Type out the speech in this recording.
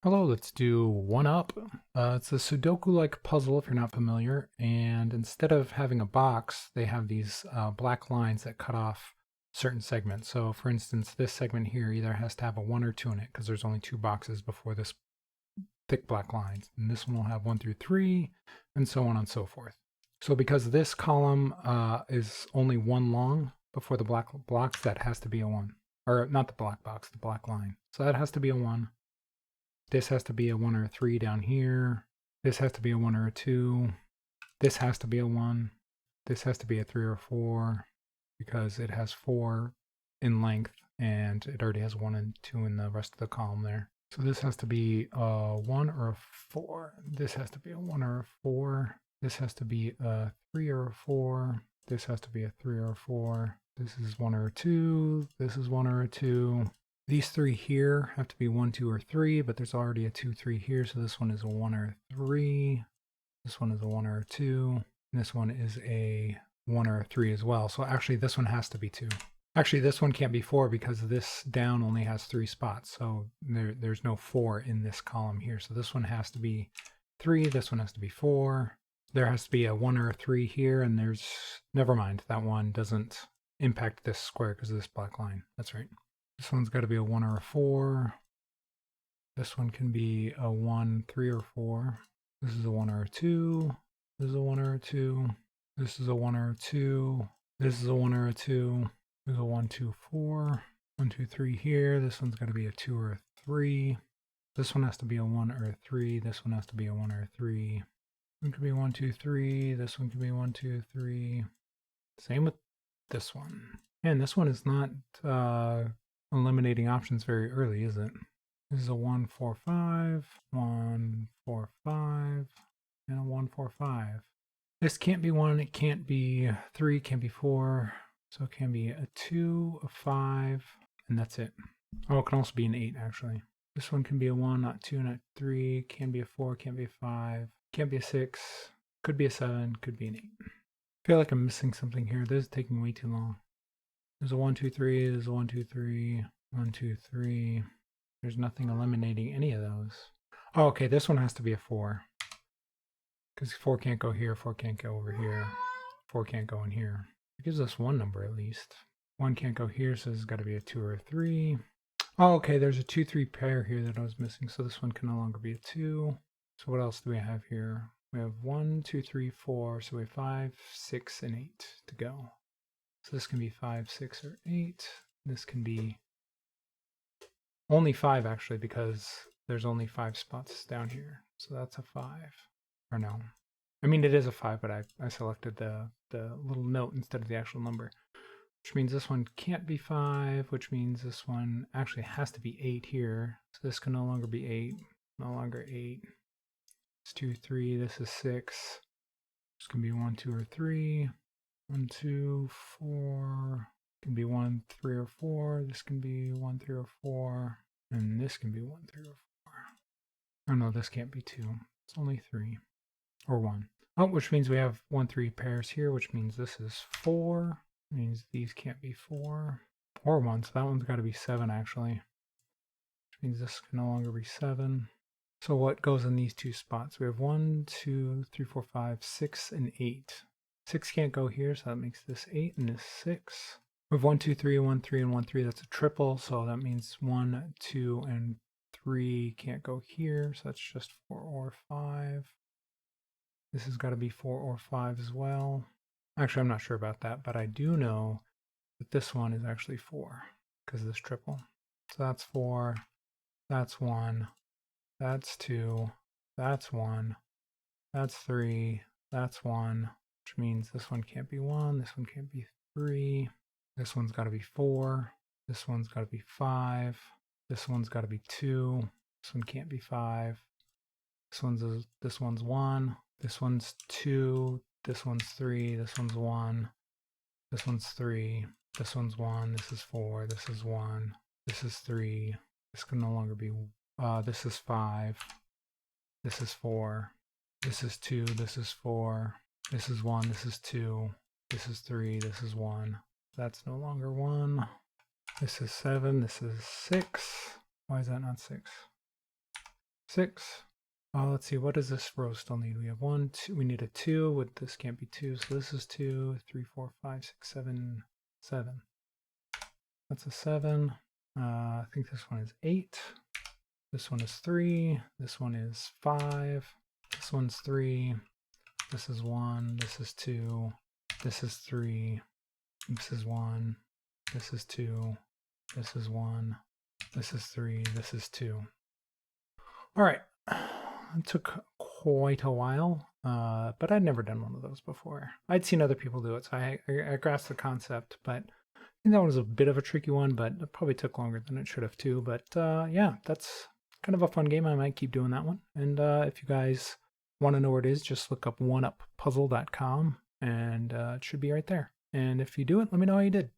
Hello, let's do one up. It's a Sudoku-like puzzle if you're not familiar, and instead of having a box, they have these black lines that cut off certain segments. So for instance, this segment here either has to have a 1 or 2 in it because there's only 2 boxes before this thick black lines. And this one will have 1 through 3, and so on and so forth. So because this column is only 1 long before the black blocks, that has to be a 1. Or not the black box, the black line. So that has to be a 1. This has to be a 1 or a 3 down here. This has to be a 1 or a 2. This has to be a 1. This has to be a 3 or 4 because it has 4 in length and it already has 1 and 2 in the rest of the column there. So this has to be a 1 or a 4. This has to be a 1 or a 4. This has to be a 3 or a 4. This has to be a 3 or a 4. This is 1 or a 2. This is 1 or a 2. These 3 here have to be 1, 2, or 3, but there's already a 2, 3 here, so this one is a 1 or a 3. This one is a 1 or a 2. And this one is a 1 or a 3 as well. So actually this one has to be 2. Actually, this one can't be 4 because this down only has 3 spots. So there's no 4 in this column here. So this one has to be 3. This one has to be 4. There has to be a 1 or a 3 here, and there's... Never mind, that one doesn't impact this square because of this black line. That's right. This one's got to be a 1 or a 4. This one can be a 1, 3, or 4. This is a 1 or a 2. This is a 1 or a 2. This is a 1 or a 2. This is a 1 or a 2. This is a 1, 2, 4. 1, 2, 3 here. This one's got to be a 2 or a 3. This one has to be a 1 or a 3. This one has to be a 1 or a 3. This one could be 1, 2, 3. This one could be 1, 2, 3. Same with this one. And this one is not eliminating options very early, is it? This is a 1, 4, 5, 1, 4, 5, and a 1, 4, 5. This can't be 1, it can't be 3, can't be 4, so it can be a 2, a 5, and that's it. Oh, it can also be an 8, actually. This one can be a 1, not 2, not 3, can be a 4, can't be a 5, can't be a 6, could be a 7, could be an 8. I feel like I'm missing something here. This is taking way too long. There's a 1, 2, 3, there's a 1, 2, 3, 1, 2, 3. There's nothing eliminating any of those. Oh, okay, this one has to be a 4. Because 4 can't go here, 4 can't go over here, 4 can't go in here. It gives us one number at least. 1 can't go here, so this has got to be a 2 or a 3. Oh, okay, there's a 2, 3 pair here that I was missing, so this one can no longer be a 2. So what else do we have here? We have 1, 2, 3, 4, so we have 5, 6, and 8 to go. So this can be 5, 6, or 8. This can be only 5 actually because there's only 5 spots down here. So that's a 5. Or no. I mean it is a 5, but I selected the little note instead of the actual number. Which means this one can't be 5, which means this one actually has to be 8 here. So this can no longer be 8. No longer 8. It's 2, 3. This is 6. This can be 1, 2, or 3. 1, 2, 4. Can be 1, 3, or 4. This can be 1, 3, or 4. And this can be 1, 3, or 4. Oh no, this can't be 2. It's only 3. Or 1. Oh, which means we have 1, 3 pairs here, which means this is 4. Means these can't be 4. Or 1, so that one's got to be 7 actually. Which means this can no longer be 7. So what goes in these two spots? We have 1, 2, 3, 4, 5, 6, and 8. 6 can't go here, so that makes this 8 and this 6. We have 1, 2, 3, 1, 3, and 1, 3. That's a triple, so that means 1, 2, and 3 can't go here, so that's just 4 or 5. This has got to be 4 or 5 as well. Actually, I'm not sure about that, but I do know that this one is actually 4 because of this triple. So that's 4, that's 1, that's 2, that's 1, that's 3, that's 1, which means this one can't be 1, this one can't be 3, this one's got to be 4, this one's got to be 5, this one's got to be 2, this one can't be 5, this one's 1, this one's 2, this one's 3, this one's 1, this one's 3, this one's 1, this is 4, this is 1, this is 3, this can no longer be, this is 5, this is 4, this is 2, this is 4, this is 1, this is 2, this is 3, this is 1, that's no longer 1, this is 7, this is 6, why is that not 6? 6. Let's see, what does this row still need? We have 1, 2, we need a 2, this can't be 2, so this is 2, 3, 4, 5, 6, 7, 7. That's a 7. I think this one is 8. This one is 3. This one is 5. This one's 3. This is 1. This is 2. This is 3. This is 1. This is 2. This is 1. This is 3. This is 2. All right. It took quite a while, but I'd never done one of those before. I'd seen other people do it, so I grasped the concept, but I think that one was a bit of a tricky one, but it probably took longer than it should have too. But yeah, that's kind of a fun game. I might keep doing that one. And if you guys want to know where it is, just look up oneupuzzle.com and it should be right there. And if you do it, let me know how you did.